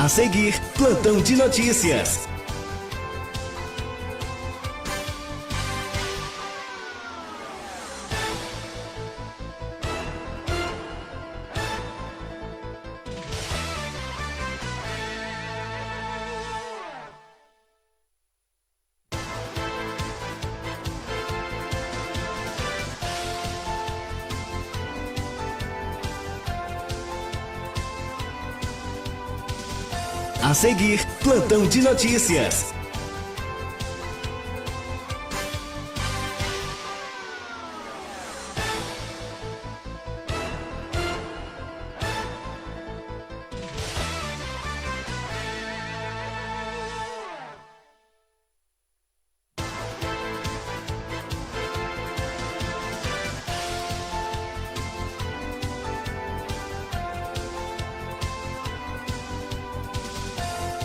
A seguir, plantão de notícias. A seguir, plantão de notícias.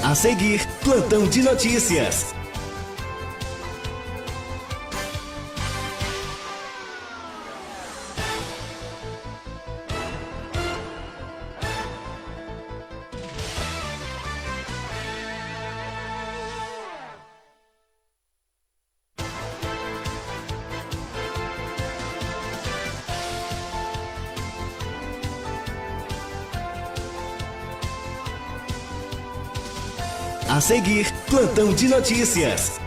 A seguir, plantão de notícias. A seguir, plantão de notícias.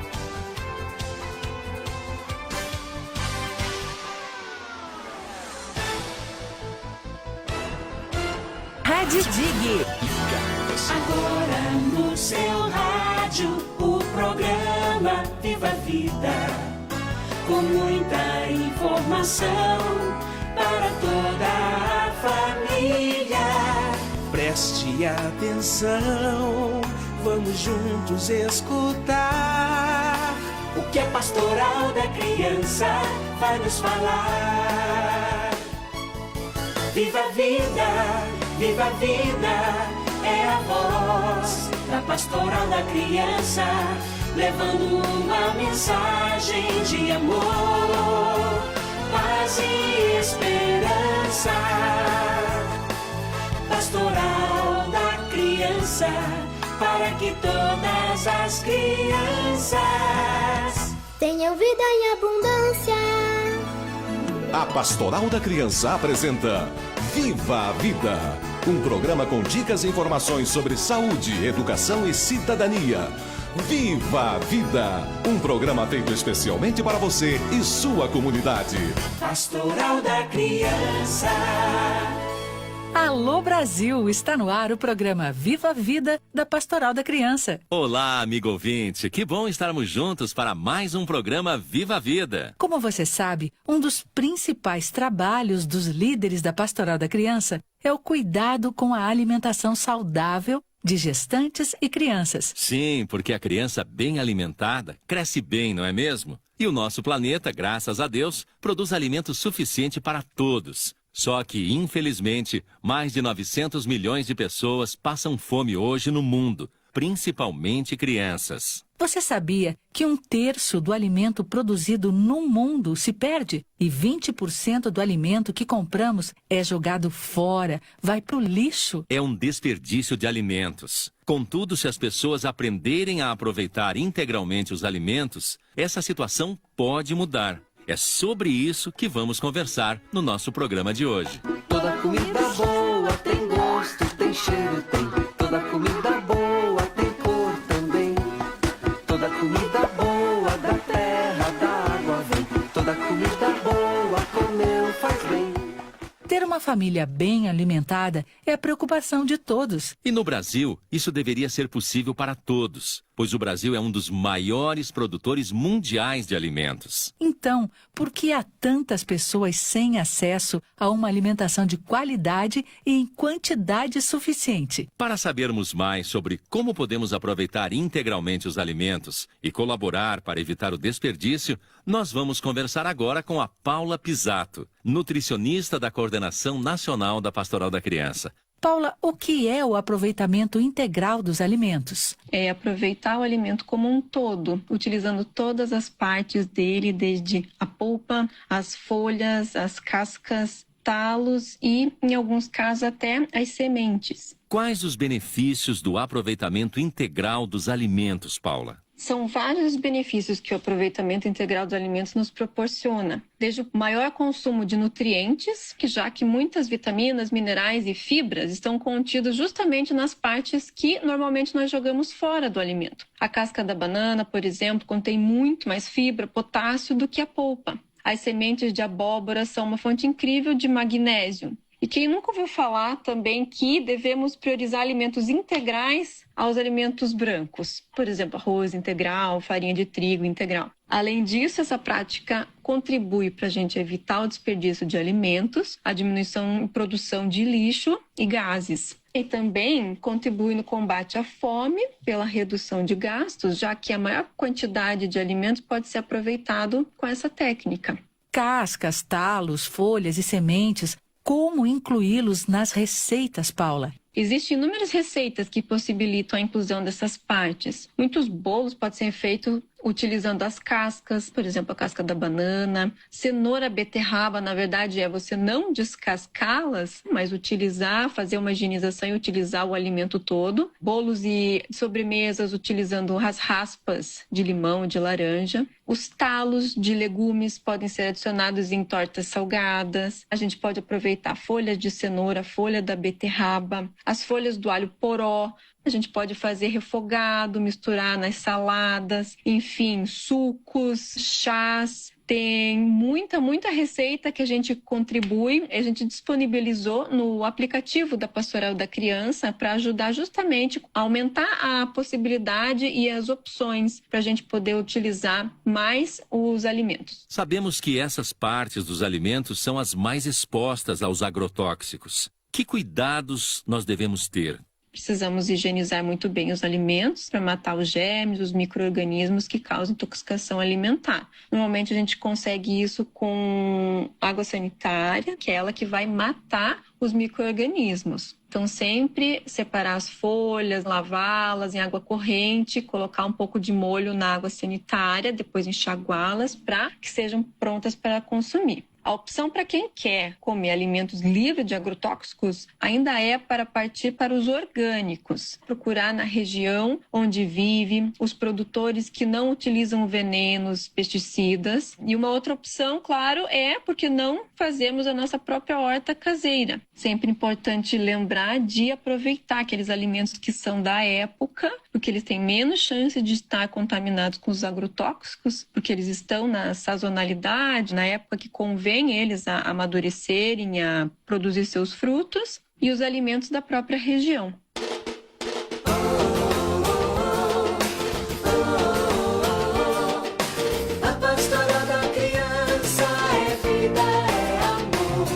Rádio Dig. Agora no seu rádio, o programa Viva a Vida. Com muita informação para toda a família. Preste atenção, vamos juntos escutar o que a Pastoral da Criança vai nos falar. Viva a vida, é a voz da Pastoral da Criança, levando uma mensagem de amor, paz e esperança. Pastoral da Criança, para que todas as crianças tenham vida em abundância. A Pastoral da Criança apresenta Viva a Vida, um programa com dicas e informações sobre saúde, educação e cidadania. Viva a Vida, um programa feito especialmente para você e sua comunidade. Pastoral da Criança. Alô Brasil, está no ar o programa Viva a Vida da Pastoral da Criança. Olá, amigo ouvinte, que bom estarmos juntos para mais um programa Viva a Vida. Como você sabe, um dos principais trabalhos dos líderes da Pastoral da Criança é o cuidado com a alimentação saudável de gestantes e crianças. Sim, porque a criança bem alimentada cresce bem, não é mesmo? E o nosso planeta, graças a Deus, produz alimento suficiente para todos. Só que, infelizmente, mais de 900 milhões de pessoas passam fome hoje no mundo, principalmente crianças. Você sabia que 1/3 do alimento produzido no mundo se perde? E 20% do alimento que compramos é jogado fora, vai para o lixo? É um desperdício de alimentos. Contudo, se as pessoas aprenderem a aproveitar integralmente os alimentos, essa situação pode mudar. É sobre isso que vamos conversar no nosso programa de hoje. Toda comida boa tem gosto, tem cheiro, tem. Toda comida boa tem cor também. Toda comida boa da terra, da água vem. Toda comida boa comeu faz bem. Ter uma família bem alimentada é a preocupação de todos. E no Brasil, isso deveria ser possível para todos, pois o Brasil é um dos maiores produtores mundiais de alimentos. Então, por que há tantas pessoas sem acesso a uma alimentação de qualidade e em quantidade suficiente? Para sabermos mais sobre como podemos aproveitar integralmente os alimentos e colaborar para evitar o desperdício, nós vamos conversar agora com a Paula Pisato, nutricionista da Coordenação Nacional da Pastoral da Criança. Paula, o que é o aproveitamento integral dos alimentos? É aproveitar o alimento como um todo, utilizando todas as partes dele, desde a polpa, as folhas, as cascas talos e, em alguns casos, até as sementes. Quais os benefícios do aproveitamento integral dos alimentos, Paula? São vários os benefícios que o aproveitamento integral dos alimentos nos proporciona. Desde o maior consumo de nutrientes, já que muitas vitaminas, minerais e fibras estão contidos justamente nas partes que normalmente nós jogamos fora do alimento. A casca da banana, por exemplo, contém muito mais fibra, potássio do que a polpa. As sementes de abóbora são uma fonte incrível de magnésio. E quem nunca ouviu falar também que devemos priorizar alimentos integrais aos alimentos brancos. Por exemplo, arroz integral, farinha de trigo integral. Além disso, essa prática contribui para a gente evitar o desperdício de alimentos, a diminuição e produção de lixo e gases. E também contribui no combate à fome pela redução de gastos, já que a maior quantidade de alimentos pode ser aproveitado com essa técnica. Cascas, talos, folhas e sementes. Como incluí-los nas receitas, Paula? Existem inúmeras receitas que possibilitam a inclusão dessas partes. Muitos bolos podem ser feitos utilizando as cascas, por exemplo, a casca da banana. Cenoura, beterraba, na verdade, é você não descascá-las, mas fazer uma higienização e utilizar o alimento todo. Bolos e sobremesas utilizando as raspas de limão, de laranja. Os talos de legumes podem ser adicionados em tortas salgadas. A gente pode aproveitar folhas de cenoura, folha da beterraba, as folhas do alho poró. A gente pode fazer refogado, misturar nas saladas, enfim, sucos, chás. Tem muita receita que a gente contribui, a gente disponibilizou no aplicativo da Pastoral da Criança para ajudar justamente a aumentar a possibilidade e as opções para a gente poder utilizar mais os alimentos. Sabemos que essas partes dos alimentos são as mais expostas aos agrotóxicos. Que cuidados nós devemos ter? Precisamos higienizar muito bem os alimentos para matar os germes, os micro-organismos que causam intoxicação alimentar. Normalmente a gente consegue isso com água sanitária, que é ela que vai matar os micro-organismos. Então, sempre separar as folhas, lavá-las em água corrente, colocar um pouco de molho na água sanitária, depois enxaguá-las para que sejam prontas para consumir. A opção para quem quer comer alimentos livres de agrotóxicos ainda é para partir para os orgânicos. Procurar na região onde vive os produtores que não utilizam venenos, pesticidas. E uma outra opção, claro, é porque não fazemos a nossa própria horta caseira. Sempre importante lembrar de aproveitar aqueles alimentos que são da época, porque eles têm menos chance de estar contaminados com os agrotóxicos, porque eles estão na sazonalidade, na época que convém eles a amadurecerem, a produzir seus frutos, e os alimentos da própria região. A Pastoral da Criança é vida, é amor.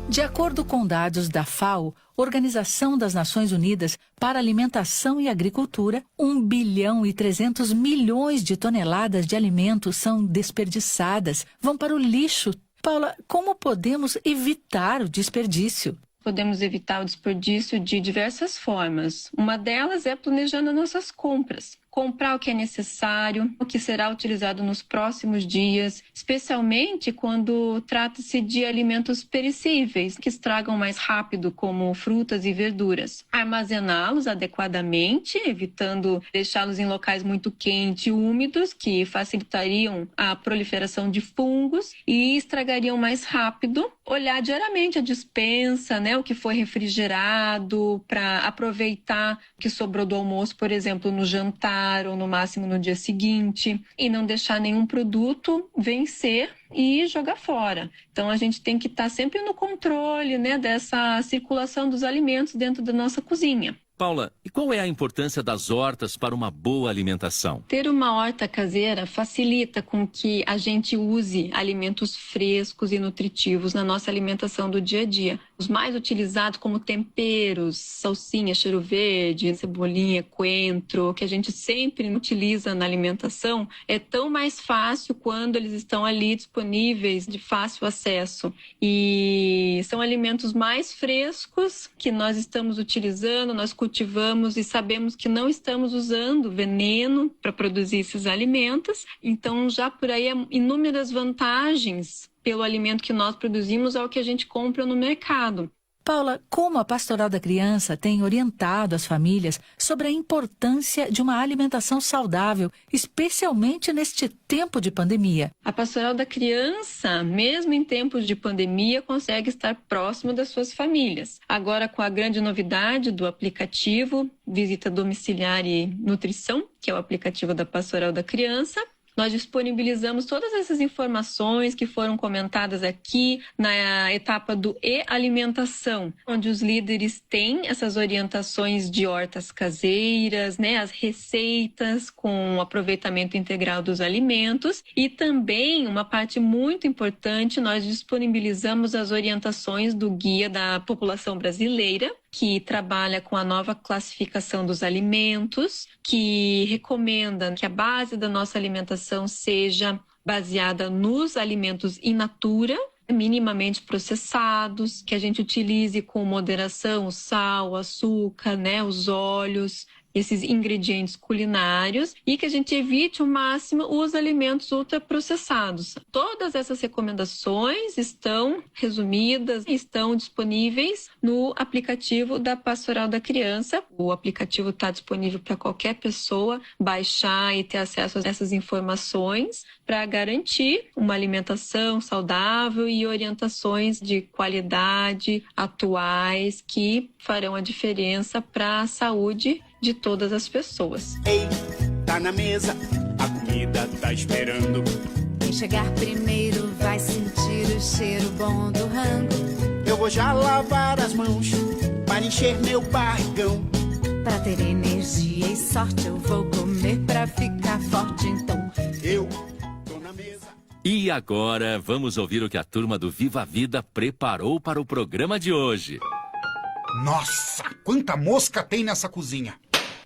De acordo com dados da FAO, Organização das Nações Unidas para Alimentação e Agricultura, 1 bilhão e 300 milhões de toneladas de alimentos são desperdiçadas, vão para o lixo. Paula, como podemos evitar o desperdício? Podemos evitar o desperdício de diversas formas. Uma delas é planejando nossas compras. Comprar o que é necessário, o que será utilizado nos próximos dias, especialmente quando trata-se de alimentos perecíveis, que estragam mais rápido, como frutas e verduras. Armazená-los adequadamente, evitando deixá-los em locais muito quentes e úmidos, que facilitariam a proliferação de fungos e estragariam mais rápido. Olhar diariamente a despensa, o que foi refrigerado, para aproveitar o que sobrou do almoço, por exemplo, no jantar, ou no máximo no dia seguinte, e não deixar nenhum produto vencer e jogar fora. Então a gente tem que estar sempre no controle, dessa circulação dos alimentos dentro da nossa cozinha. Paula, e qual é a importância das hortas para uma boa alimentação? Ter uma horta caseira facilita com que a gente use alimentos frescos e nutritivos na nossa alimentação do dia a dia. Os mais utilizados como temperos, salsinha, cheiro verde, cebolinha, coentro, que a gente sempre utiliza na alimentação, é tão mais fácil quando eles estão ali disponíveis de fácil acesso. E são alimentos mais frescos que nós estamos utilizando, nós cultivamos e sabemos que não estamos usando veneno para produzir esses alimentos. Então, já por aí, há inúmeras vantagens pelo alimento que nós produzimos ao que a gente compra no mercado. Paula, como a Pastoral da Criança tem orientado as famílias sobre a importância de uma alimentação saudável, especialmente neste tempo de pandemia? A Pastoral da Criança, mesmo em tempos de pandemia, consegue estar próximo das suas famílias. Agora, com a grande novidade do aplicativo Visita Domiciliar e Nutrição, que é o aplicativo da Pastoral da Criança, nós disponibilizamos todas essas informações que foram comentadas aqui na etapa do E-Alimentação, onde os líderes têm essas orientações de hortas caseiras, né, as receitas com aproveitamento integral dos alimentos e também, uma parte muito importante, nós disponibilizamos as orientações do Guia da População Brasileira, que trabalha com a nova classificação dos alimentos, que recomenda que a base da nossa alimentação seja baseada nos alimentos in natura, minimamente processados, que a gente utilize com moderação o sal, o açúcar, né, os óleos, esses ingredientes culinários, e que a gente evite ao máximo os alimentos ultraprocessados. Todas essas recomendações estão resumidas, estão disponíveis no aplicativo da Pastoral da Criança. O aplicativo está disponível para qualquer pessoa baixar e ter acesso a essas informações para garantir uma alimentação saudável e orientações de qualidade atuais que farão a diferença para a saúde de todas as pessoas. Ei, tá na mesa, a comida tá esperando. Quem chegar primeiro vai sentir o cheiro bom do rango. Eu vou já lavar as mãos para encher meu barrigão. Pra ter energia e sorte eu vou comer pra ficar forte, então eu tô na mesa. E agora vamos ouvir o que a turma do Viva a Vida preparou para o programa de hoje. Nossa, quanta mosca tem nessa cozinha!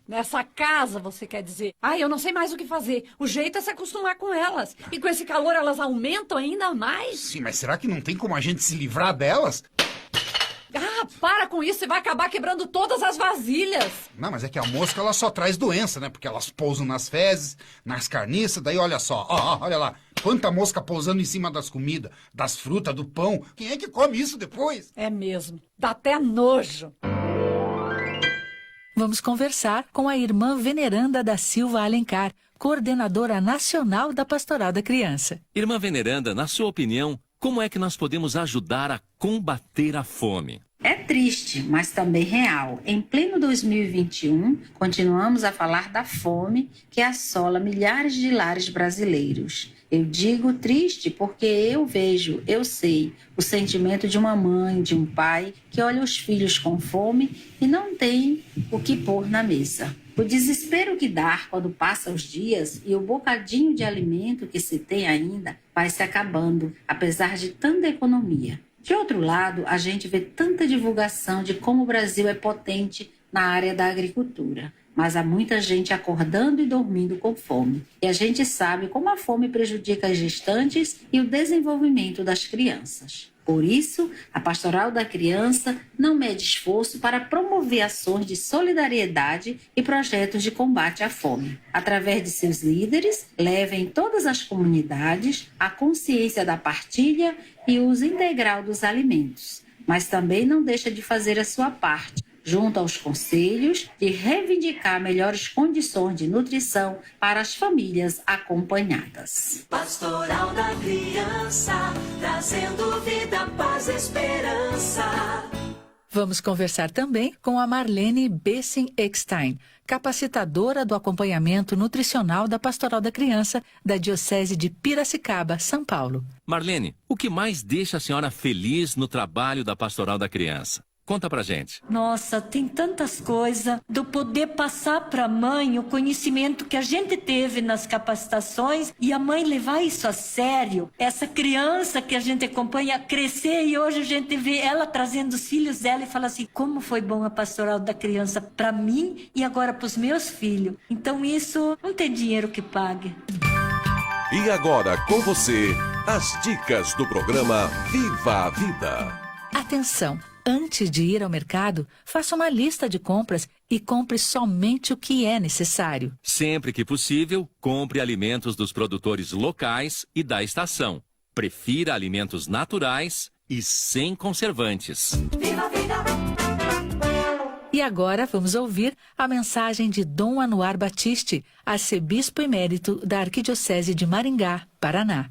Nessa casa, você quer dizer? Ai, eu não sei mais o que fazer. O jeito é se acostumar com elas. E com esse calor, elas aumentam ainda mais. Sim, mas será que não tem como a gente se livrar delas? Ah, para com isso, você vai acabar quebrando todas as vasilhas. Não, mas é que a mosca, ela só traz doença, né? Porque elas pousam nas fezes, nas carniças, daí olha só. Ó, olha lá. Quanta mosca pousando em cima das comidas, das frutas, do pão. Quem é que come isso depois? É mesmo. Dá até nojo. Vamos conversar com a irmã Veneranda da Silva Alencar, coordenadora nacional da Pastoral da Criança. Irmã Veneranda, na sua opinião, como é que nós podemos ajudar a combater a fome? É triste, mas também real. Em pleno 2021, continuamos a falar da fome que assola milhares de lares brasileiros. Eu digo triste porque eu sei o sentimento de uma mãe, de um pai que olha os filhos com fome e não tem o que pôr na mesa. O desespero que dá quando passam os dias e o bocadinho de alimento que se tem ainda vai se acabando, apesar de tanta economia. De outro lado, a gente vê tanta divulgação de como o Brasil é potente na área da agricultura. Mas há muita gente acordando e dormindo com fome. E a gente sabe como a fome prejudica as gestantes e o desenvolvimento das crianças. Por isso, a Pastoral da Criança não mede esforço para promover ações de solidariedade e projetos de combate à fome. Através de seus líderes, leva em todas as comunidades a consciência da partilha e uso integral dos alimentos. Mas também não deixa de fazer a sua parte, junto aos conselhos, de reivindicar melhores condições de nutrição para as famílias acompanhadas. Pastoral da Criança, trazendo vida, paz e esperança. Vamos conversar também com a Marlene Bessin-Eckstein, capacitadora do acompanhamento nutricional da Pastoral da Criança da Diocese de Piracicaba, São Paulo. Marlene, o que mais deixa a senhora feliz no trabalho da Pastoral da Criança? Conta pra gente. Nossa, tem tantas coisas do poder passar pra mãe o conhecimento que a gente teve nas capacitações e a mãe levar isso a sério. Essa criança que a gente acompanha crescer e hoje a gente vê ela trazendo os filhos dela e fala assim, como foi bom a Pastoral da Criança pra mim e agora pros meus filhos. Então isso não tem dinheiro que pague. E agora com você, as dicas do programa Viva a Vida. Atenção! Antes de ir ao mercado, faça uma lista de compras e compre somente o que é necessário. Sempre que possível, compre alimentos dos produtores locais e da estação. Prefira alimentos naturais e sem conservantes. Viva a vida! E agora vamos ouvir a mensagem de Dom Anuar Batiste, arcebispo emérito da Arquidiocese de Maringá, Paraná.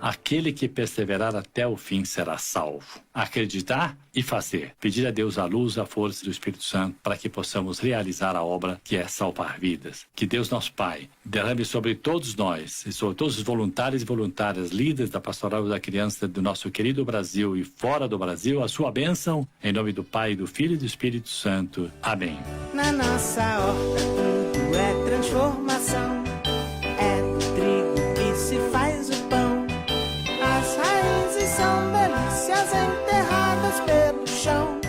Aquele que perseverar até o fim será salvo. Acreditar e fazer. Pedir a Deus a luz, a força do Espírito Santo para que possamos realizar a obra que é salvar vidas. Que Deus, nosso Pai, derrame sobre todos nós e sobre todos os voluntários e voluntárias, líderes da Pastoral da Criança do nosso querido Brasil e fora do Brasil, a sua bênção. Em nome do Pai, do Filho e do Espírito Santo. Amém. Na nossa horta tudo é transformação. É do trigo que se faz o pão. As raízes são delícias enterradas pelo chão.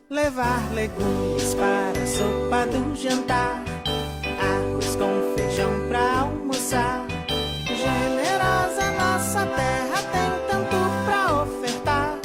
Levar legumes para a sopa do jantar. Arroz com feijão pra almoçar. Generosa nossa terra tem tanto pra ofertar.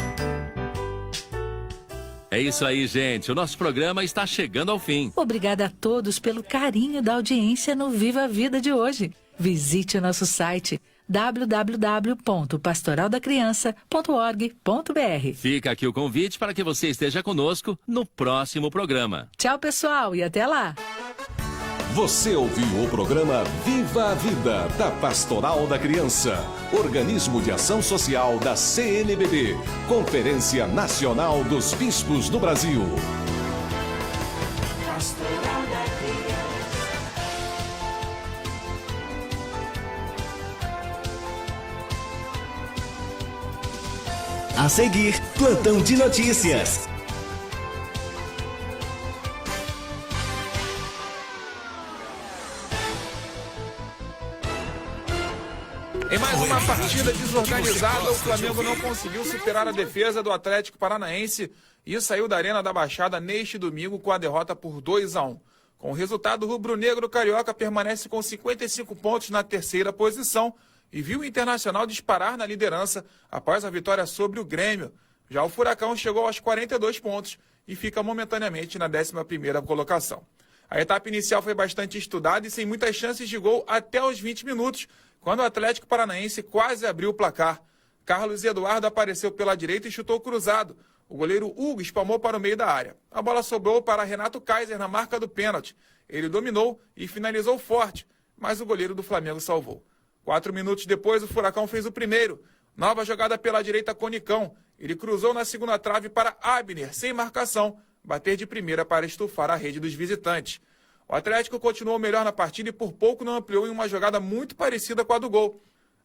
É isso aí, gente. O nosso programa está chegando ao fim. Obrigada a todos pelo carinho da audiência no Viva a Vida de hoje. Visite o nosso site www.pastoraldacriança.org.br. Fica aqui o convite para que você esteja conosco no próximo programa. Tchau, pessoal, e até lá! Você ouviu o programa Viva a Vida, da Pastoral da Criança, organismo de ação social da CNBB, Conferência Nacional dos Bispos do Brasil. Pastoral da A seguir, plantão de notícias. Em mais uma partida desorganizada, o Flamengo não conseguiu superar a defesa do Atlético Paranaense e saiu da Arena da Baixada neste domingo com a derrota por 2-1. Com o resultado, o rubro-negro carioca permanece com 55 pontos na terceira posição e viu o Internacional disparar na liderança após a vitória sobre o Grêmio. Já o Furacão chegou aos 42 pontos e fica momentaneamente na 11ª colocação. A etapa inicial foi bastante estudada e sem muitas chances de gol até os 20 minutos, quando o Atlético Paranaense quase abriu o placar. Carlos Eduardo apareceu pela direita e chutou cruzado. O goleiro Hugo espalmou para o meio da área. A bola sobrou para Renato Kaiser na marca do pênalti. Ele dominou e finalizou forte, mas o goleiro do Flamengo salvou. 4 minutos depois, o Furacão fez o primeiro. Nova jogada pela direita com Nicão. Ele cruzou na segunda trave para Abner, sem marcação, bater de primeira para estufar a rede dos visitantes. O Atlético continuou melhor na partida e por pouco não ampliou em uma jogada muito parecida com a do gol.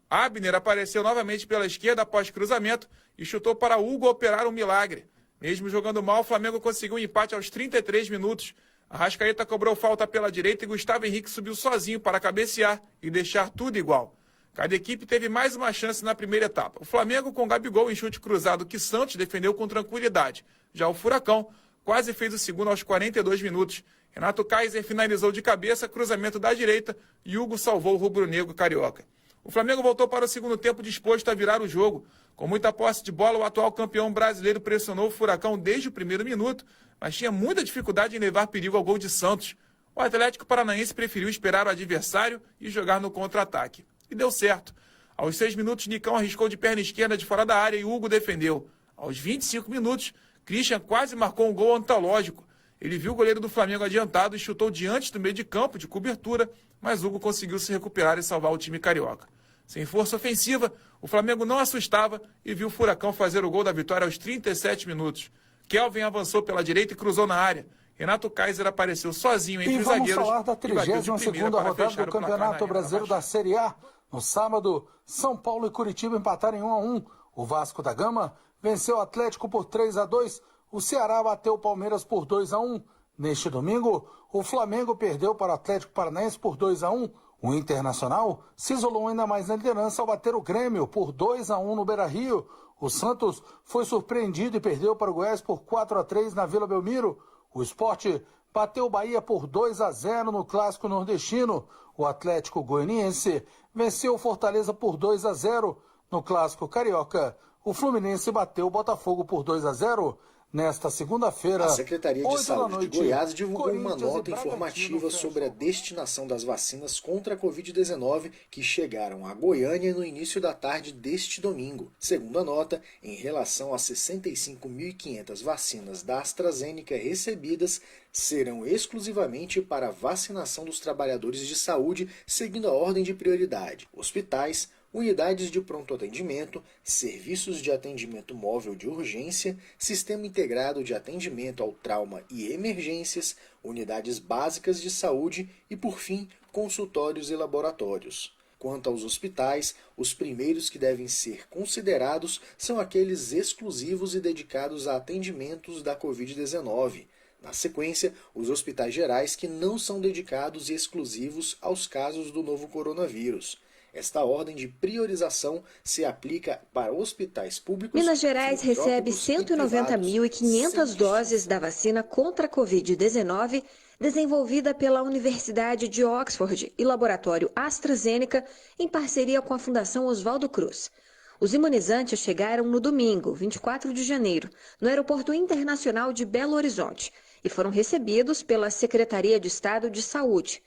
Abner apareceu novamente pela esquerda após cruzamento e chutou para Hugo operar um milagre. Mesmo jogando mal, o Flamengo conseguiu um empate aos 33 minutos. Arrascaeta cobrou falta pela direita e Gustavo Henrique subiu sozinho para cabecear e deixar tudo igual. Cada equipe teve mais uma chance na primeira etapa. O Flamengo com Gabigol em chute cruzado que Santos defendeu com tranquilidade. Já o Furacão quase fez o segundo aos 42 minutos. Renato Kaiser finalizou de cabeça, cruzamento da direita e Hugo salvou o rubro-negro carioca. O Flamengo voltou para o segundo tempo disposto a virar o jogo. Com muita posse de bola, o atual campeão brasileiro pressionou o Furacão desde o primeiro minuto, mas tinha muita dificuldade em levar perigo ao gol de Santos. O Atlético Paranaense preferiu esperar o adversário e jogar no contra-ataque. E deu certo. Aos 6 minutos, Nicão arriscou de perna esquerda de fora da área e Hugo defendeu. Aos 25 minutos, Christian quase marcou um gol antológico. Ele viu o goleiro do Flamengo adiantado e chutou diante do meio de campo, de cobertura, mas Hugo conseguiu se recuperar e salvar o time carioca. Sem força ofensiva, o Flamengo não assustava e viu o Furacão fazer o gol da vitória aos 37 minutos. Kelvin avançou pela direita e cruzou na área. Renato Kaiser apareceu sozinho entre os zagueiros. E vamos falar da 32ª rodada do Campeonato Brasileiro da Série A. No sábado, São Paulo e Curitiba empataram em 1-1. O Vasco da Gama venceu o Atlético por 3-2. O Ceará bateu o Palmeiras por 2-1. Neste domingo, o Flamengo perdeu para o Atlético Paranaense por 2-1. O Internacional se isolou ainda mais na liderança ao bater o Grêmio por 2-1 no Beira-Rio. O Santos foi surpreendido e perdeu para o Goiás por 4-3 na Vila Belmiro. O Sport bateu o Bahia por 2-0 no Clássico Nordestino. O Atlético Goianiense venceu o Fortaleza por 2-0 no Clássico Carioca. O Fluminense bateu o Botafogo por 2-0. Nesta segunda-feira, a Secretaria de 8 da Saúde noite, de Goiás divulgou uma Corinthians e nota informativa sobre a destinação das vacinas contra a Covid-19 que chegaram a Goiânia no início da tarde deste domingo. Segundo a nota, em relação às 65.500 vacinas da AstraZeneca recebidas, serão exclusivamente para a vacinação dos trabalhadores de saúde, seguindo a ordem de prioridade: hospitais, unidades de pronto atendimento, serviços de atendimento móvel de urgência, sistema integrado de atendimento ao trauma e emergências, unidades básicas de saúde e, por fim, consultórios e laboratórios. Quanto aos hospitais, os primeiros que devem ser considerados são aqueles exclusivos e dedicados a atendimentos da Covid-19. Na sequência, os hospitais gerais que não são dedicados e exclusivos aos casos do novo coronavírus. Esta ordem de priorização se aplica para hospitais públicos. Minas Gerais recebe 190.500 doses da vacina contra a Covid-19, desenvolvida pela Universidade de Oxford e Laboratório AstraZeneca, em parceria com a Fundação Oswaldo Cruz. Os imunizantes chegaram no domingo, 24 de janeiro, no Aeroporto Internacional de Belo Horizonte, e foram recebidos pela Secretaria de Estado de Saúde.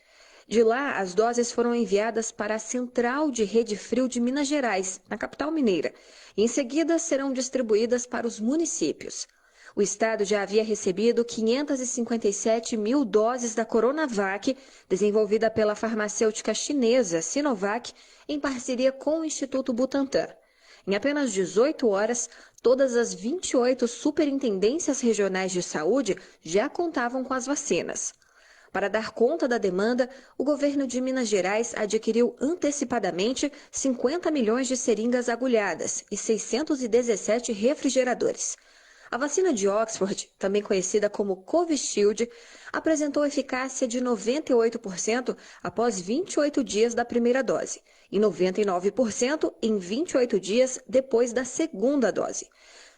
De lá, as doses foram enviadas para a Central de Rede Frio de Minas Gerais, na capital mineira, e em seguida serão distribuídas para os municípios. O estado já havia recebido 557 mil doses da Coronavac, desenvolvida pela farmacêutica chinesa Sinovac, em parceria com o Instituto Butantan. Em apenas 18 horas, todas as 28 superintendências regionais de saúde já contavam com as vacinas. Para dar conta da demanda, o governo de Minas Gerais adquiriu antecipadamente 50 milhões de seringas agulhadas e 617 refrigeradores. A vacina de Oxford, também conhecida como Covishield, apresentou eficácia de 98% após 28 dias da primeira dose e 99% em 28 dias depois da segunda dose.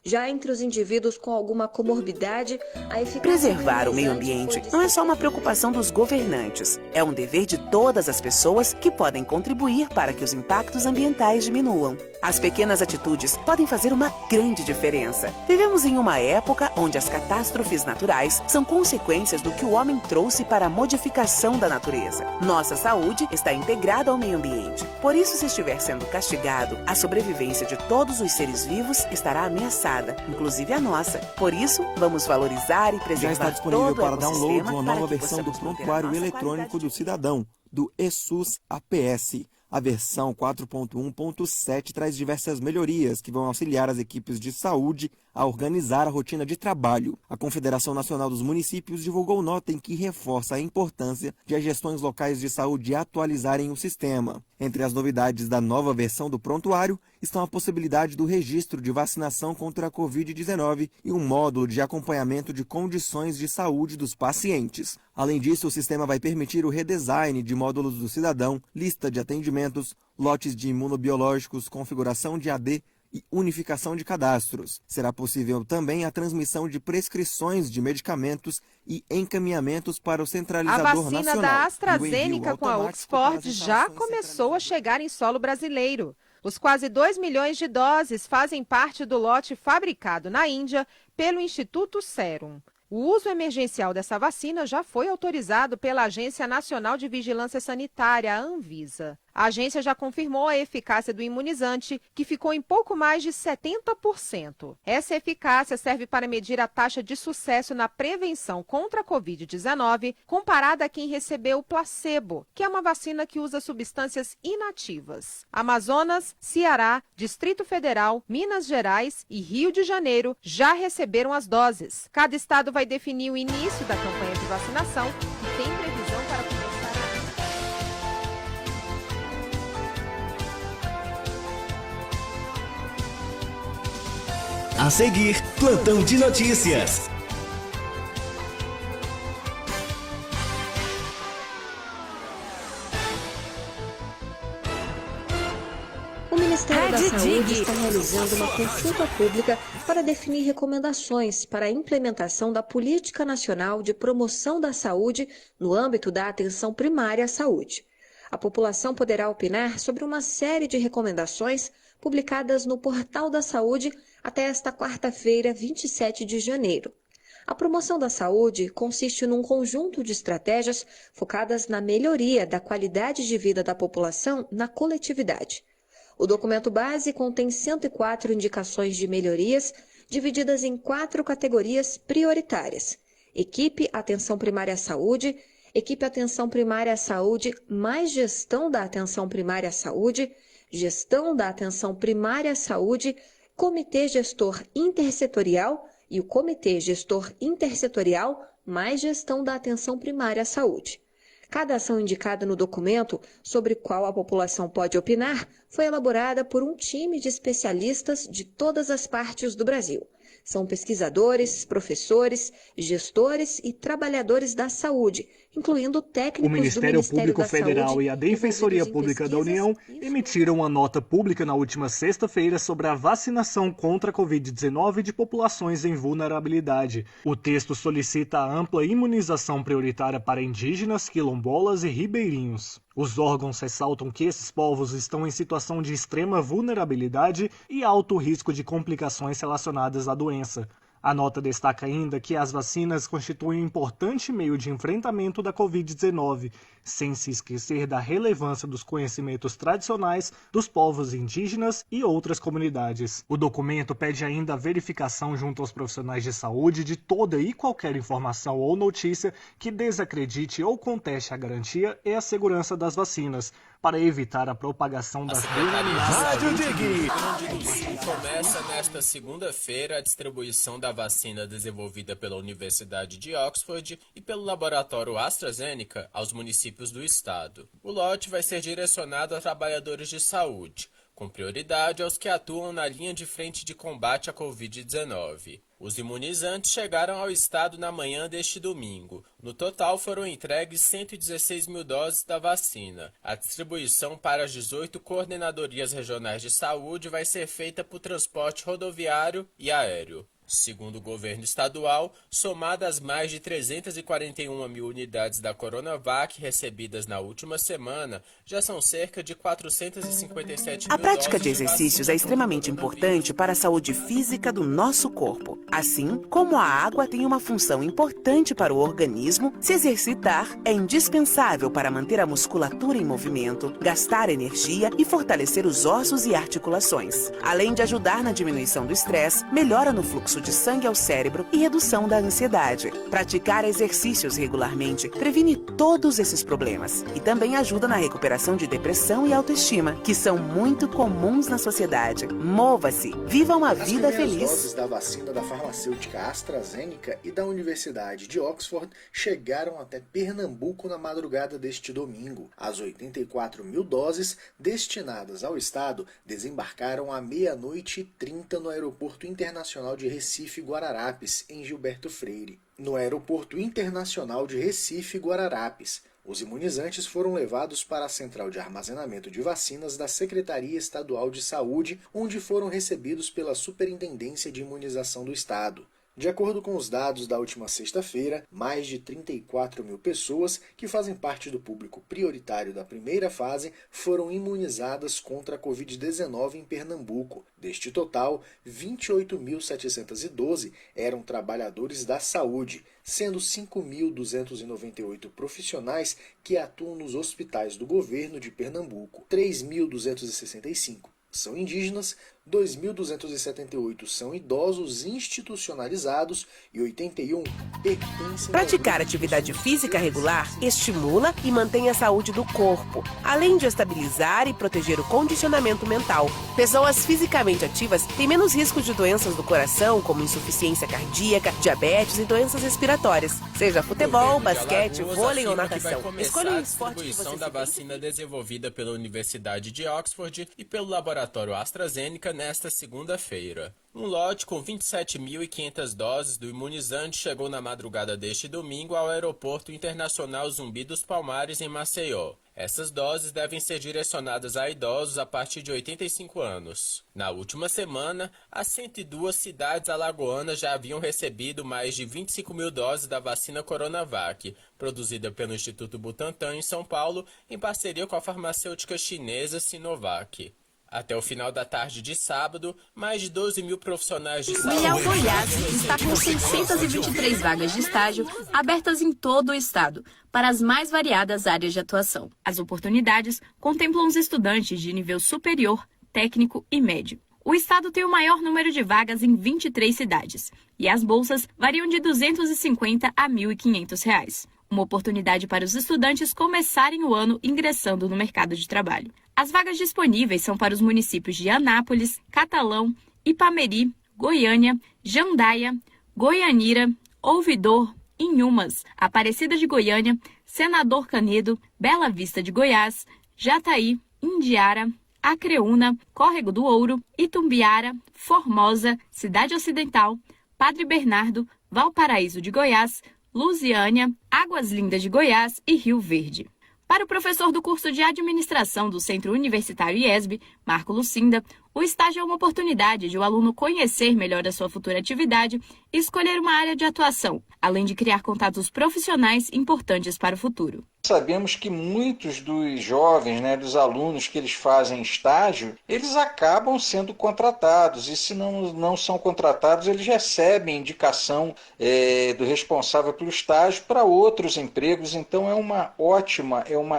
Já entre os indivíduos com alguma comorbidade, a eficácia... Preservar o meio ambiente não é só uma preocupação dos governantes. É um dever de todas as pessoas que podem contribuir para que os impactos ambientais diminuam. As pequenas atitudes podem fazer uma grande diferença. Vivemos em uma época onde as catástrofes naturais são consequências do que o homem trouxe para a modificação da natureza. Nossa saúde está integrada ao meio ambiente. Por isso, se estiver sendo castigado, a sobrevivência de todos os seres vivos estará ameaçada, inclusive a nossa. Por isso, vamos valorizar e preservar. Já está disponível todo para download uma nova para versão do Prontuário Eletrônico do Cidadão, do ESUS APS. A versão 4.1.7 traz diversas melhorias que vão auxiliar as equipes de saúde a organizar a rotina de trabalho. A Confederação Nacional dos Municípios divulgou nota em que reforça a importância de as gestões locais de saúde atualizarem o sistema. Entre as novidades da nova versão do prontuário estão a possibilidade do registro de vacinação contra a Covid-19 e um módulo de acompanhamento de condições de saúde dos pacientes. Além disso, o sistema vai permitir o redesign de módulos do cidadão, lista de atendimentos, lotes de imunobiológicos, configuração de AD e unificação de cadastros. Será possível também a transmissão de prescrições de medicamentos e encaminhamentos para o centralizador nacional. A vacina da AstraZeneca com a Oxford já começou a chegar em solo brasileiro. Os quase 2 milhões de doses fazem parte do lote fabricado na Índia pelo Instituto Serum. O uso emergencial dessa vacina já foi autorizado pela Agência Nacional de Vigilância Sanitária, a Anvisa. A agência já confirmou a eficácia do imunizante, que ficou em pouco mais de 70%. Essa eficácia serve para medir a taxa de sucesso na prevenção contra a Covid-19, comparada a quem recebeu o placebo, que é uma vacina que usa substâncias inativas. Amazonas, Ceará, Distrito Federal, Minas Gerais e Rio de Janeiro já receberam as doses. Cada estado vai definir o início da campanha de vacinação e tem previsão para começar A seguir, Plantão de Notícias. O Ministério da Saúde está realizando uma consulta pública para definir recomendações para a implementação da Política Nacional de Promoção da Saúde no âmbito da atenção primária à saúde. A população poderá opinar sobre uma série de recomendações publicadas no Portal da Saúde até esta quarta-feira, 27 de janeiro. A promoção da saúde consiste num conjunto de estratégias focadas na melhoria da qualidade de vida da população na coletividade. O documento base contém 104 indicações de melhorias, divididas em 4 categorias prioritárias: equipe atenção primária à saúde, equipe atenção primária à saúde mais gestão da atenção primária à saúde, gestão da atenção primária à saúde, comitê gestor intersetorial e o comitê gestor intersetorial mais gestão da atenção primária à saúde. Cada ação indicada no documento, sobre qual a população pode opinar, foi elaborada por um time de especialistas de todas as partes do Brasil. São pesquisadores, professores, gestores e trabalhadores da saúde, incluindo técnicos do Ministério Público Federal e a Defensoria Pública da União emitiram uma nota pública na última sexta-feira sobre a vacinação contra a Covid-19 de populações em vulnerabilidade. O texto solicita a ampla imunização prioritária para indígenas, quilombolas e ribeirinhos. Os órgãos ressaltam que esses povos estão em situação de extrema vulnerabilidade e alto risco de complicações relacionadas à doença. A nota destaca ainda que as vacinas constituem um importante meio de enfrentamento da Covid-19, sem se esquecer da relevância dos conhecimentos tradicionais dos povos indígenas e outras comunidades. O documento pede ainda a verificação junto aos profissionais de saúde de toda e qualquer informação ou notícia que desacredite ou conteste a garantia e a segurança das vacinas, para evitar a propagação das Rádio Dig. Começa nesta segunda-feira a distribuição da vacina desenvolvida pela Universidade de Oxford e pelo laboratório AstraZeneca aos municípios do estado. O lote vai ser direcionado a trabalhadores de saúde, com prioridade aos que atuam na linha de frente de combate à Covid-19. Os imunizantes chegaram ao estado na manhã deste domingo. No total foram entregues 116 mil doses da vacina. A distribuição para as 18 coordenadorias regionais de saúde vai ser feita por transporte rodoviário e aéreo. Segundo o governo estadual, somadas mais de 341 mil unidades da Coronavac recebidas na última semana, já são cerca de 457 mil. A prática de exercícios é extremamente importante para a saúde física do nosso corpo. Assim como a água tem uma função importante para o organismo, se exercitar é indispensável para manter a musculatura em movimento, gastar energia e fortalecer os ossos e articulações. Além de ajudar na diminuição do estresse, melhora no fluxo de sangue ao cérebro e redução da ansiedade. Praticar exercícios regularmente previne todos esses problemas e também ajuda na recuperação de depressão e autoestima, que são muito comuns na sociedade. Mova-se, viva uma vida feliz. As doses da vacina da farmacêutica AstraZeneca e da Universidade de Oxford chegaram até Pernambuco na madrugada deste domingo. As 84 mil doses destinadas ao estado desembarcaram à 00:30 no Aeroporto Internacional de Recife, Guararapes, em Gilberto Freire. No Aeroporto Internacional de Recife, Guararapes, os imunizantes foram levados para a Central de Armazenamento de Vacinas da Secretaria Estadual de Saúde, onde foram recebidos pela Superintendência de Imunização do Estado. De acordo com os dados da última sexta-feira, mais de 34 mil pessoas que fazem parte do público prioritário da primeira fase foram imunizadas contra a Covid-19 em Pernambuco. Deste total, 28.712 eram trabalhadores da saúde, sendo 5.298 profissionais que atuam nos hospitais do governo de Pernambuco. 3.265 são indígenas, 2.278 são idosos institucionalizados e 81 pertencem... Praticar atividade física regular estimula e mantém a saúde do corpo, além de estabilizar e proteger o condicionamento mental. Pessoas fisicamente ativas têm menos risco de doenças do coração, como insuficiência cardíaca, diabetes e doenças respiratórias. Seja futebol, basquete, vôlei ou natação. Escolha um esporte que você... A distribuição da vacina desenvolvida pela Universidade de Oxford e pelo laboratório AstraZeneca nesta segunda-feira. Um lote com 27.500 doses do imunizante chegou na madrugada deste domingo ao Aeroporto Internacional Zumbi dos Palmares, em Maceió. Essas doses devem ser direcionadas a idosos a partir de 85 anos. Na última semana, as 102 cidades alagoanas já haviam recebido mais de 25 mil doses da vacina Coronavac, produzida pelo Instituto Butantan em São Paulo, em parceria com a farmacêutica chinesa Sinovac. Até o final da tarde de sábado, mais de 12 mil profissionais de saúde... O IEL Goiás está com 623 vagas de estágio abertas em todo o estado, para as mais variadas áreas de atuação. As oportunidades contemplam os estudantes de nível superior, técnico e médio. O estado tem o maior número de vagas em 23 cidades, e as bolsas variam de R$ 250 a R$ 1.500. Uma oportunidade para os estudantes começarem o ano ingressando no mercado de trabalho. As vagas disponíveis são para os municípios de Anápolis, Catalão, Ipameri, Goiânia, Jandaia, Goianira, Ouvidor, Inhumas, Aparecida de Goiânia, Senador Canedo, Bela Vista de Goiás, Jataí, Indiara, Acreúna, Córrego do Ouro, Itumbiara, Formosa, Cidade Ocidental, Padre Bernardo, Valparaíso de Goiás, Lusiânia, Águas Lindas de Goiás e Rio Verde. Para o professor do curso de Administração do Centro Universitário IESB, Marco Lucinda, o estágio é uma oportunidade de o aluno conhecer melhor a sua futura atividade e escolher uma área de atuação, além de criar contatos profissionais importantes para o futuro. Sabemos que muitos dos jovens, dos alunos que eles fazem estágio, eles acabam sendo contratados e se não são contratados, eles recebem indicação do responsável pelo estágio para outros empregos. Então é uma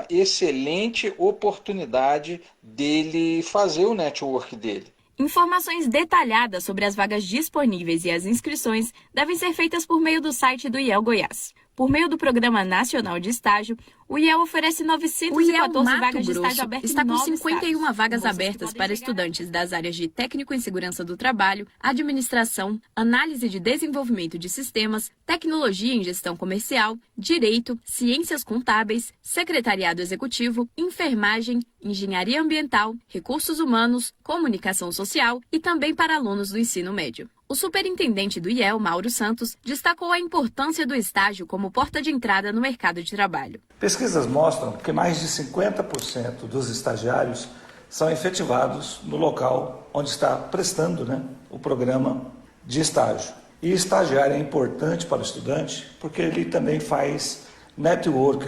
excelente oportunidade dele fazer o network dele. Informações detalhadas sobre as vagas disponíveis e as inscrições devem ser feitas por meio do site do IEL Goiás. Por meio do Programa Nacional de Estágio, o IEL oferece 914 vagas de estágio abertas está em com 9 51 estados. vagas abertas para estudantes das áreas de Técnico em Segurança do Trabalho, Administração, Análise de Desenvolvimento de Sistemas, Tecnologia em Gestão Comercial, Direito, Ciências Contábeis, Secretariado Executivo, Enfermagem, Engenharia Ambiental, Recursos Humanos, Comunicação Social e também para alunos do ensino médio. O superintendente do IEL, Mauro Santos, destacou a importância do estágio como porta de entrada no mercado de trabalho. Pesquisas mostram que mais de 50% dos estagiários são efetivados no local onde está prestando o programa de estágio. E estagiário é importante para o estudante porque ele também faz network,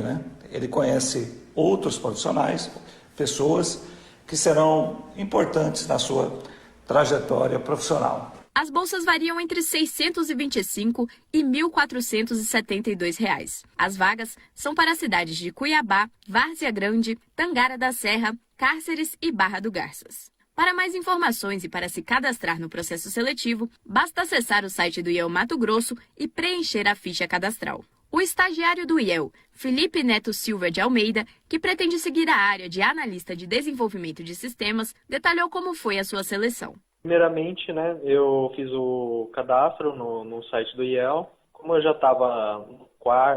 Ele conhece outros profissionais, pessoas que serão importantes na sua trajetória profissional. As bolsas variam entre R$ 625 e R$ 1.472. As vagas são para as cidades de Cuiabá, Várzea Grande, Tangara da Serra, Cárceres e Barra do Garças. Para mais informações e para se cadastrar no processo seletivo, basta acessar o site do IEL Mato Grosso e preencher a ficha cadastral. O estagiário do IEL, Felipe Neto Silva de Almeida, que pretende seguir a área de analista de desenvolvimento de sistemas, detalhou como foi a sua seleção. Primeiramente, eu fiz o cadastro no site do IEL. Como eu já estava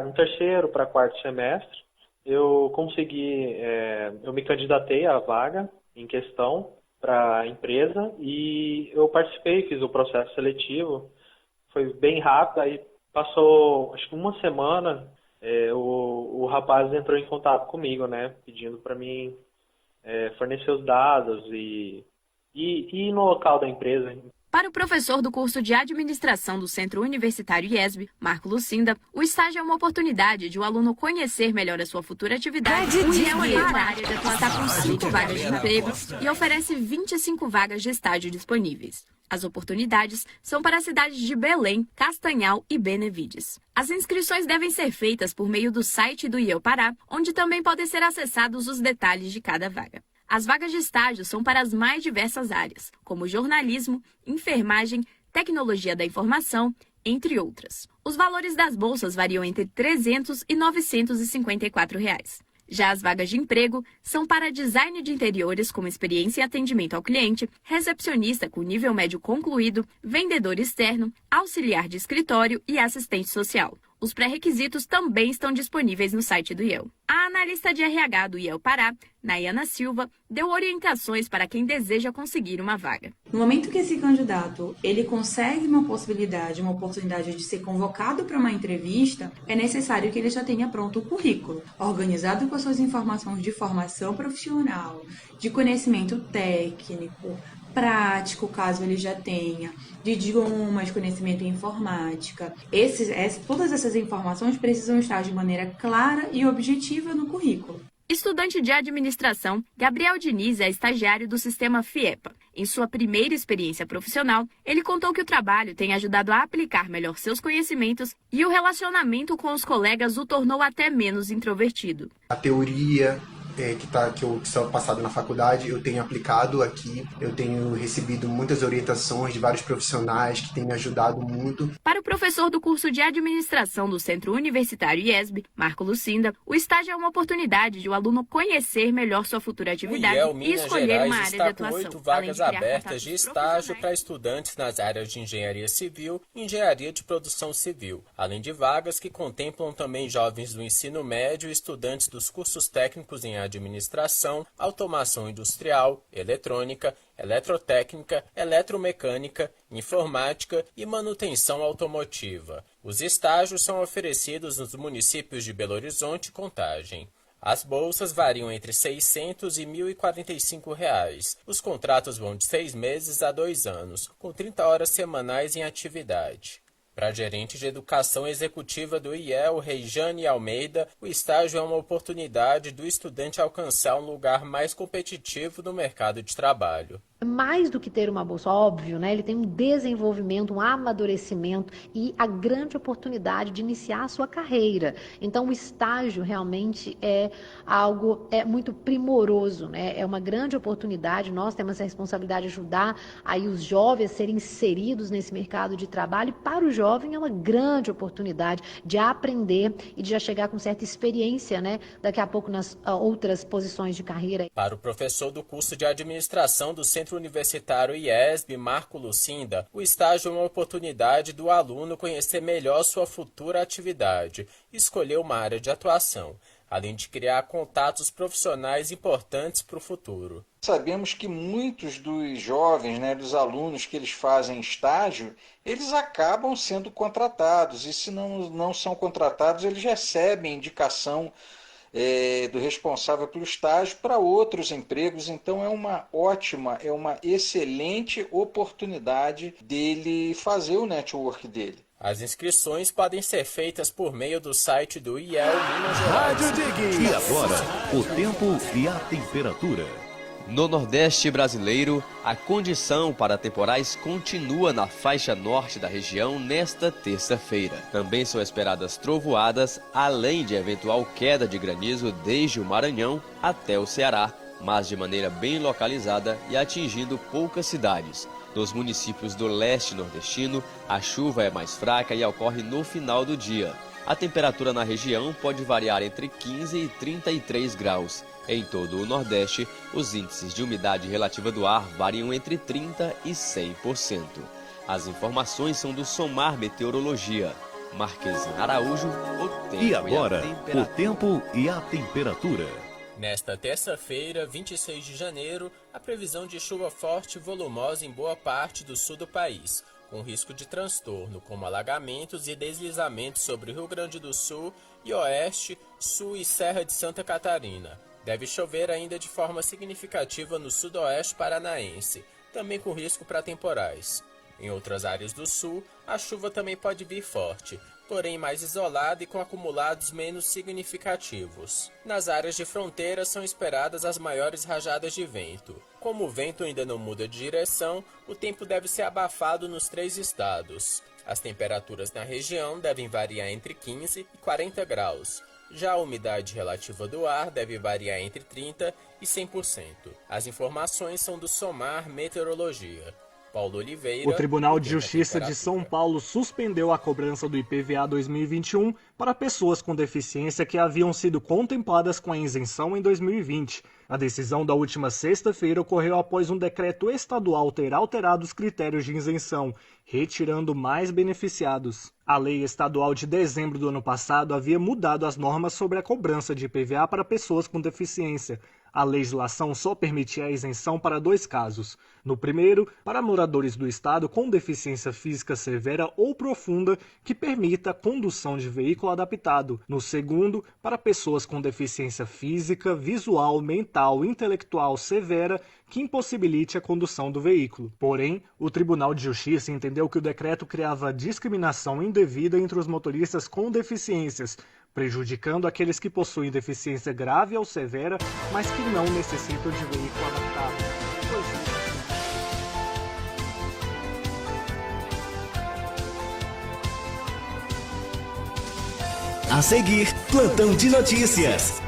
no terceiro para quarto semestre, eu me candidatei à vaga em questão para a empresa e eu participei, fiz o processo seletivo. Foi bem rápido, aí passou acho que uma semana, o rapaz entrou em contato comigo, pedindo para mim fornecer os dados e no local da empresa. Para o professor do curso de Administração do Centro Universitário IESB, Marco Lucinda, o estágio é uma oportunidade de o aluno conhecer melhor a sua futura atividade. O IEL está com 5 vagas de emprego e oferece 25 vagas de estágio disponíveis. As oportunidades são para as cidades de Belém, Castanhal e Benevides. As inscrições devem ser feitas por meio do site do IEL Pará, onde também podem ser acessados os detalhes de cada vaga. As vagas de estágio são para as mais diversas áreas, como jornalismo, enfermagem, tecnologia da informação, entre outras. Os valores das bolsas variam entre R$ 300 e R$ 954. Já as vagas de emprego são para design de interiores com experiência em atendimento ao cliente, recepcionista com nível médio concluído, vendedor externo, auxiliar de escritório e assistente social. Os pré-requisitos também estão disponíveis no site do IEL. A analista de RH do IEL Pará, Nayana Silva, deu orientações para quem deseja conseguir uma vaga. No momento que esse candidato ele consegue uma oportunidade de ser convocado para uma entrevista, é necessário que ele já tenha pronto o currículo, organizado com as suas informações de formação profissional, de conhecimento técnico, prático, caso ele já tenha, de idiomas, conhecimento em informática. Todas essas informações precisam estar de maneira clara e objetiva no currículo. Estudante de administração, Gabriel Diniz é estagiário do sistema FIEPA. Em sua primeira experiência profissional, ele contou que o trabalho tem ajudado a aplicar melhor seus conhecimentos e o relacionamento com os colegas o tornou até menos introvertido. A teoria que eu sou passado na faculdade, eu tenho aplicado aqui, eu tenho recebido muitas orientações de vários profissionais que têm me ajudado muito. Para o professor do curso de administração do Centro Universitário IESB, Marco Lucinda, o estágio é uma oportunidade de o aluno conhecer melhor sua futura atividade e escolher uma área de atuação. 8 vagas abertas de estágio para estudantes nas áreas de engenharia civil e engenharia de produção civil, além de vagas que contemplam também jovens do ensino médio e estudantes dos cursos técnicos em administração, automação industrial, eletrônica, eletrotécnica, eletromecânica, informática e manutenção automotiva. Os estágios são oferecidos nos municípios de Belo Horizonte e Contagem. As bolsas variam entre R$ 600 e R$ 1.045. Os contratos vão de 6 meses a 2 anos, com 30 horas semanais em atividade. Para a gerente de educação executiva do IEL, Reijane Almeida, o estágio é uma oportunidade do estudante alcançar um lugar mais competitivo no mercado de trabalho. Mais do que ter uma bolsa, óbvio, né? Ele tem um desenvolvimento, um amadurecimento e a grande oportunidade de iniciar a sua carreira. Então, o estágio realmente é algo muito primoroso, né? É uma grande oportunidade. Nós temos a responsabilidade de ajudar aí os jovens a serem inseridos nesse mercado de trabalho. E para o jovem é uma grande oportunidade de aprender e de já chegar com certa experiência, né? Daqui a pouco nas outras posições de carreira. Para o professor do curso de administração do Centro Universitário IESB, Marco Lucinda, o estágio é uma oportunidade do aluno conhecer melhor sua futura atividade e escolher uma área de atuação, além de criar contatos profissionais importantes para o futuro. Sabemos que muitos dos jovens, dos alunos que eles fazem estágio, eles acabam sendo contratados, e se não são contratados, eles recebem indicação do responsável pelo estágio para outros empregos. Então é uma excelente oportunidade dele fazer o network dele. As inscrições podem ser feitas por meio do site do IEL Minas Gerais. E agora, o tempo e a temperatura. No Nordeste brasileiro, a condição para temporais continua na faixa norte da região nesta terça-feira. Também são esperadas trovoadas, além de eventual queda de granizo desde o Maranhão até o Ceará, mas de maneira bem localizada e atingindo poucas cidades. Nos municípios do leste nordestino, a chuva é mais fraca e ocorre no final do dia. A temperatura na região pode variar entre 15 e 33 graus. Em todo o Nordeste, os índices de umidade relativa do ar variam entre 30% e 100%. As informações são do Somar Meteorologia. Marquezinho Araújo, o tempo e agora, e o tempo e a temperatura. Nesta terça-feira, 26 de janeiro, a previsão de chuva forte e volumosa em boa parte do sul do país, com risco de transtorno, como alagamentos e deslizamentos sobre o Rio Grande do Sul e Oeste, Sul e Serra de Santa Catarina. Deve chover ainda de forma significativa no sudoeste paranaense, também com risco para temporais. Em outras áreas do sul, a chuva também pode vir forte, porém mais isolada e com acumulados menos significativos. Nas áreas de fronteira são esperadas as maiores rajadas de vento. Como o vento ainda não muda de direção, o tempo deve ser abafado nos 3 estados. As temperaturas na região devem variar entre 15 e 40 graus. Já a umidade relativa do ar deve variar entre 30% e 100%. As informações são do Somar Meteorologia. Paulo Oliveira. O Tribunal de Justiça de São Paulo suspendeu a cobrança do IPVA 2021 para pessoas com deficiência que haviam sido contempladas com a isenção em 2020. A decisão da última sexta-feira ocorreu após um decreto estadual ter alterado os critérios de isenção, retirando mais beneficiados. A lei estadual de dezembro do ano passado havia mudado as normas sobre a cobrança de IPVA para pessoas com deficiência. A legislação só permitia a isenção para 2 casos. No primeiro, para moradores do estado com deficiência física severa ou profunda que permita a condução de veículo adaptado. No segundo, para pessoas com deficiência física, visual, mental, intelectual severa que impossibilite a condução do veículo. Porém, o Tribunal de Justiça entendeu que o decreto criava discriminação indevida entre os motoristas com deficiências, prejudicando aqueles que possuem deficiência grave ou severa, mas que não necessitam de veículo adaptado. A seguir, Plantão de Notícias.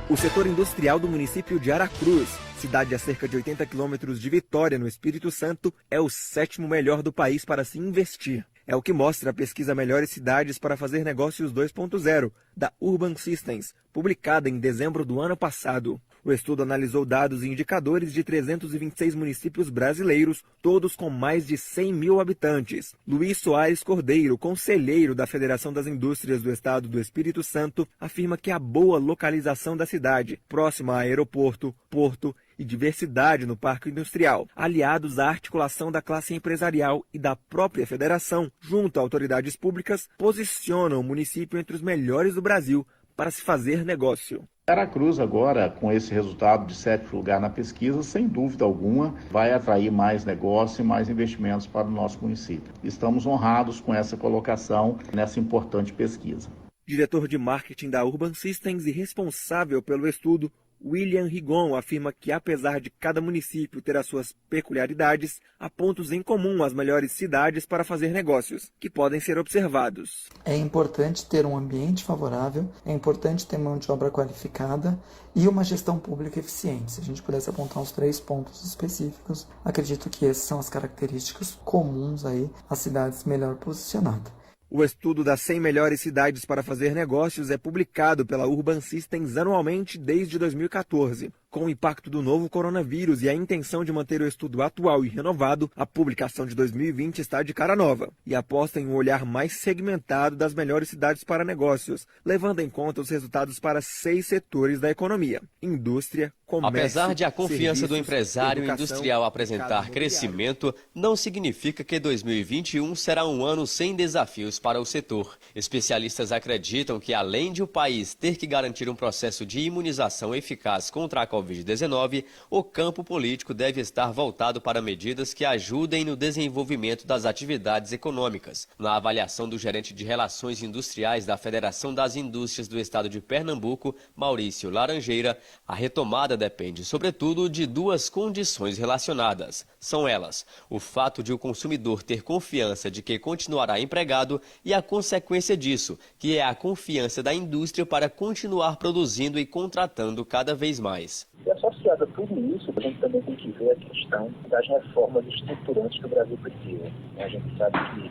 O setor industrial do município de Aracruz, cidade a cerca de 80 quilômetros de Vitória, no Espírito Santo, é o 7º melhor do país para se investir. É o que mostra a pesquisa Melhores Cidades para Fazer Negócios 2.0, da Urban Systems, publicada em dezembro do ano passado. O estudo analisou dados e indicadores de 326 municípios brasileiros, todos com mais de 100 mil habitantes. Luiz Soares Cordeiro, conselheiro da Federação das Indústrias do Estado do Espírito Santo, afirma que a boa localização da cidade, próxima a aeroporto, porto e diversidade no parque industrial, aliados à articulação da classe empresarial e da própria federação, junto a autoridades públicas, posicionam o município entre os melhores do Brasil para se fazer negócio. Aracruz agora, com esse resultado de 7º lugar na pesquisa, sem dúvida alguma, vai atrair mais negócio e mais investimentos para o nosso município. Estamos honrados com essa colocação nessa importante pesquisa. Diretor de marketing da Urban Systems e responsável pelo estudo, William Rigon, afirma que, apesar de cada município ter as suas peculiaridades, há pontos em comum às melhores cidades para fazer negócios, que podem ser observados. É importante ter um ambiente favorável, é importante ter mão de obra qualificada e uma gestão pública eficiente. Se a gente pudesse apontar uns 3 pontos específicos, acredito que essas são as características comuns aí às cidades melhor posicionadas. O estudo das 100 melhores cidades para fazer negócios é publicado pela Urban Systems anualmente desde 2014. Com o impacto do novo coronavírus e a intenção de manter o estudo atual e renovado, a publicação de 2020 está de cara nova e aposta em um olhar mais segmentado das melhores cidades para negócios, levando em conta os resultados para 6 setores da economia: indústria, comércio, apesar de a confiança do serviços, empresário educação, industrial apresentar crescimento, não significa que 2021 será um ano sem desafios para o setor. Especialistas acreditam que, além de o país ter que garantir um processo de imunização eficaz contra a Covid-19, o campo político deve estar voltado para medidas que ajudem no desenvolvimento das atividades econômicas. Na avaliação do gerente de Relações Industriais da Federação das Indústrias do Estado de Pernambuco, Maurício Laranjeira, a retomada depende, sobretudo, de 2 condições relacionadas. São elas: o fato de o consumidor ter confiança de que continuará empregado e a consequência disso, que é a confiança da indústria para continuar produzindo e contratando cada vez mais. E associado a tudo isso, a gente também tem que ver a questão das reformas estruturantes que o Brasil precisa. A gente sabe que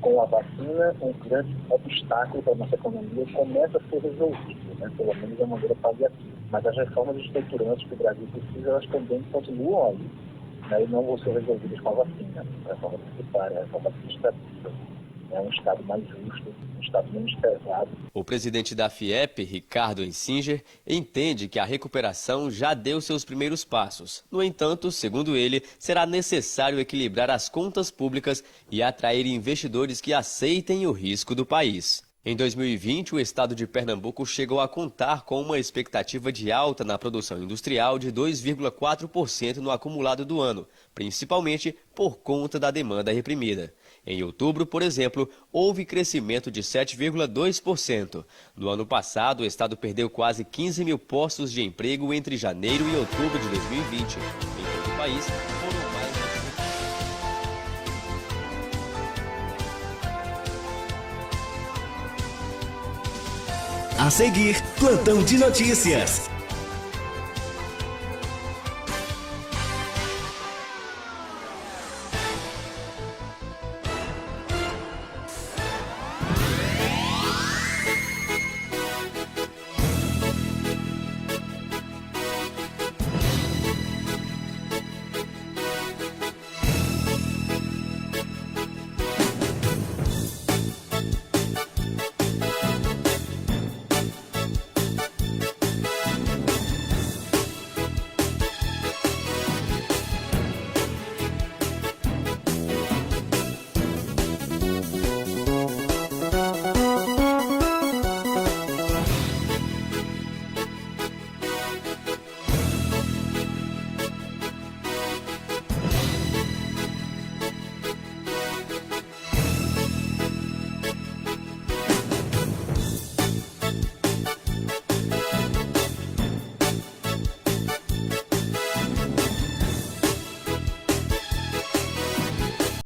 com a vacina, um grande obstáculo para a nossa economia começa a ser resolvido, né? Pelo menos de uma maneira paliativa. Mas as reformas estruturantes que o Brasil precisa, elas também continuam ali, né? E não vão ser resolvidas com a vacina. A reforma tributária, a reforma administrativa, um Estado mais justo, um Estado menos pesado. O presidente da FIEP, Ricardo Ensinger, entende que a recuperação já deu seus primeiros passos. No entanto, segundo ele, será necessário equilibrar as contas públicas e atrair investidores que aceitem o risco do país. Em 2020, o estado de Pernambuco chegou a contar com uma expectativa de alta na produção industrial de 2,4% no acumulado do ano, principalmente por conta da demanda reprimida. Em outubro, por exemplo, houve crescimento de 7,2%. No ano passado, o estado perdeu quase 15 mil postos de emprego entre janeiro e outubro de 2020. Em todo o país, foram mais A seguir, Plantão de Notícias.